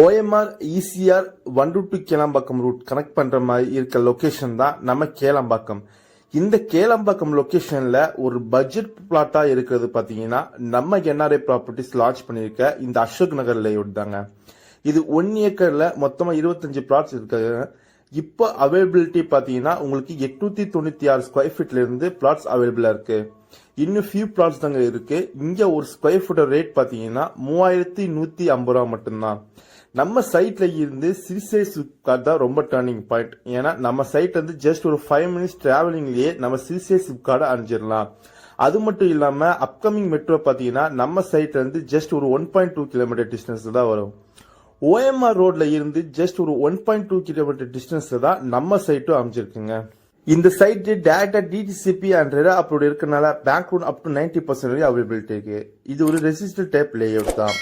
OMR ECR 1 to Kelambakkam route connect பண்ற மாதிரி இருக்க லொகேஷன் தான் நம்ம கேளம்பாக்கம். இந்த கேளம்பாக்கம் லொகேஷன்ல ஒரு பட்ஜெட் பிளாட்டா இருக்கிறது பாத்தீங்கன்னா நம்ம NRI ப்ராப்பர்ட்டிஸ் லான்ச் பண்ணிருக்க இந்த அசோக் நகர் லேஅவுட் தாங்க. இது 1 ஏக்கர்ல மொத்தமா 25 பிளாட்ஸ் இருக்காங்க. இப்போ அவைலபிலிட்டி பாத்தீங்கன்னா உங்களுக்கு 896 ஸ்கொயர் ஃபீட்ல இருந்து பிளாட்ஸ் அவைலபிளா இருக்கு. இன்னும் ஃபியூ பிளாட்ஸ் தாங்க இருக்கு. இங்க ஒரு ஸ்கொயர் ஃபீட் ரேட் பாத்தீங்கன்னா 3150 ரூபா மட்டும்தான். நம்ம சைட்ல இருந்து சிறுசை சிப்காட் தான் ரொம்ப டர்னிங் பாயிண்ட். ஏன்னா நம்ம சைட் வந்து ஜஸ்ட் ஒரு 5 மினிட்ஸ் டிராவலிங்லயே நம்ம சிறுசை சிப்காட அணிஞ்சிடலாம். அது மட்டும் இல்லாம அப்கமிங் மெட்ரோ பாத்தீங்கன்னா நம்ம சைட்ல இருந்து ஜஸ்ட் ஒரு 1.2 கிலோமீட்டர் டிஸ்டன்ஸ் தான் வரும். OMR ரோட்ல இருந்து ஜஸ்ட் ஒரு 1.2 கிலோமீட்டர் டிஸ்டன்ஸ் தான் நம்ம சைட்டும் அமைஞ்சிருக்குங்க. இந்த சைட் டேரக்டா DTCP அண்ட் ரெரா அப்ரூவ்ட் இருக்கனால பேங்க் லோன் அப் டு 90% வரைக்கும் அவைலபிலிட்டி இருக்கு. இது ஒரு ரெசிஸ்டல் டைப் லேஅவுட் தான்.